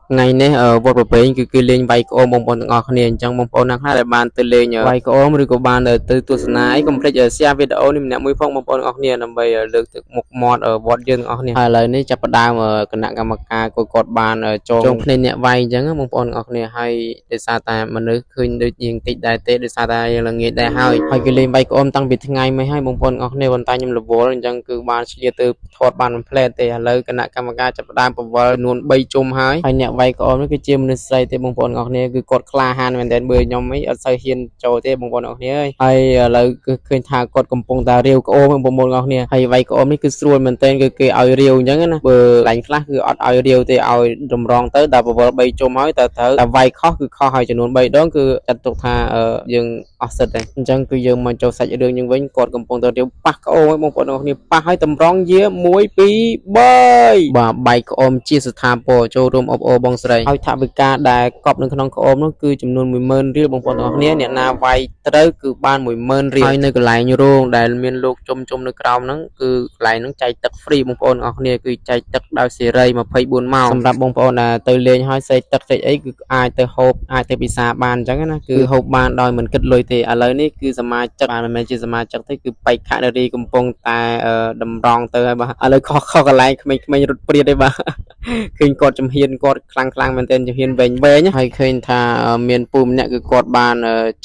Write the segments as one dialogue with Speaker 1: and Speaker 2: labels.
Speaker 1: ngày nay ở vượt bờ bến cứ lên vay của ông bông bông ngọc này trong bông bông năng hát để bàn từ lên vay của ông rồi của bàn ở từ tuần này cũng phải giờ xe video này mình mũi phong bông bông ngọc này làm bây được một món ở vót dương ngọc này hai lời này chập đào mà cái nặng cầm ca của cột bàn ở trong nên nhẹ vay chẳng bông bông ngọc này hay để xa ta mà nữ khơi được nhìn tịt đại tế để xa ta là nghề đại hai cái lên vay của ông tăng biệt ngày mới hai bông bông ngọc này còn tay nhầm là vốn chẳng cứ bàn chia từ thọt bàn plei để lời cái nặng cầm ca chập đào và nuôn bay chôm hai nhẹ vay của ông cái chiêm nên xây thế bông bông ngọc này cứ cột kla han mình đến bơi nhóm mấy ở xây hiên trầu thế bông bông ngọc này hay lời khơi thà cột cầm bông ta riêu của ôm bông bông ngọc này hay vay của ông cứ xuôi mình tên cứ ao riêu nhớ nè bờ lạnh khác cứ ao riêu thì ao rầm rong tới đào vào bay chôm hói ta thở là vay khó cứ khó hay cho nuôn bay đó cứ chặt tục thà ở dương Oxford này chẳng cứ dương mà cho sạch đường nhưng với cột cầm bông ta riêu pak ôm bông bông ngọc này pak hay tầm rong dĩa muối pi bơi và bay của ông chia sẻ tham bồ cho rôm ô bông sậyហើយថាវិការដែលកប់នៅក្នុងក្អមនោះគឺចំនួន 10000 រៀលបងប្អូនទាំងអស់គ្នាអ្នកណាវាយត្រូវគឺបាន 10000 រៀលហើយនៅកន្លែងរោងដែលមានលោកជុំនៅក្រោមហ្នឹងគឺកន្លែងហ្នឹងចែកទឹក free បងប្អូនទាំងអស់គ្នាគឺចែកទឹកដោយសេរី24ម៉ោងសម្រាប់បងប្អូនដែលទៅលេងហើយសេកទឹកសេកអីគឺអាចទៅហូបអាចទៅពិសាបានអញ្ចឹងណាគឺហូបបានដោយមិនគិតលុយទេឥឡូវនេះគឺសមាជិកមិនមែនជាសមាជិកទេគឺបេក្ខនារីកំពុងតែតម្រង់ទៅហើយបាទឥឡូវខុសកន្លែងក្មេងៗរត់ព្រាតទេបាទឃើញគាត់ជំហានគាត់ខ្លាំងមែនទែនជំហានវែងហើយឃើញថាមានពូម្នាក់គឺគាត់បាន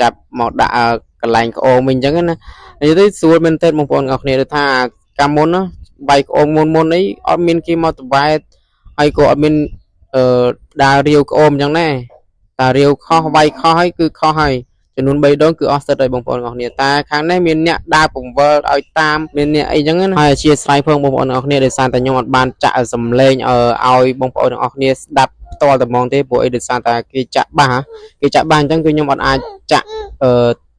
Speaker 1: ចាប់មកដាក់កន្លែងក្អូមវិញអញ្ចឹងណានិយាយទៅស្រួលមែនទែនបងប្អូនអរគ្នាថាកាលមុនណាបាយក្អូមមុនអីអត់មានគេមកតវ៉ែតហើយក៏អត់មានដើររាវក្អូមអញ្ចឹងដែរតែរាវខុសវាយខុសហើយគឺខុសហើយចំនួន3ដងគឺអស់សិតហើយបងប្អូនអរគ្នាតែខាងនេះមានអ្នកដើរពង្វល់ឲ្យតាមមានអ្នកអីចឹងណាហើយអធិស្ឋានផងបងប្អូនអរគ្នាដោយសារតែខ្ញុំអត់បានចាក់សំឡេងឲ្យបងប្អូនទាំងអស់គ្នាស្ដាប់ផ្ទាល់តែហ្មងទេព្រោះអីដោយសារតែគេចាក់បាសអញ្ចឹងគឺខ្ញុំអត់អាចចាក់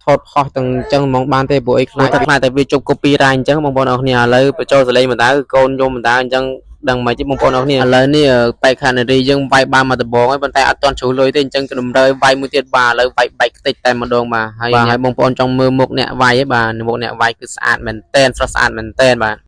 Speaker 1: ថតខុសទាំងអញ្ចឹងហ្មងបានទេព្រោះអីខ្លាចតែវាជប់ copyright អញ្ចឹងបងប្អូនអរគ្នាឥឡូវបញ្ចូលសលេងបណ្ដាកូនខ្ញុំបណ្ដាអញ្ចឹងដឹងមិនទេបងប្អូនអរគ្នាឥឡូវនេះបែកខានារីយើងវាយបានមកដំបងហើយប៉ុន្តែអត់ទាន់ជ្រុះលុយទេអញ្ចឹងតម្រូវវាយមួយទៀតបាទឥឡូវវាយបែកខ្ទេចតែម្ដងបាទហើយបងប្អូនចង់មើលមុខអ្នកវាយឯបាទមុខអ្នកវាយគឺស្អាតមែនតែនស្រស់ស្អាតមែនតែនបាទ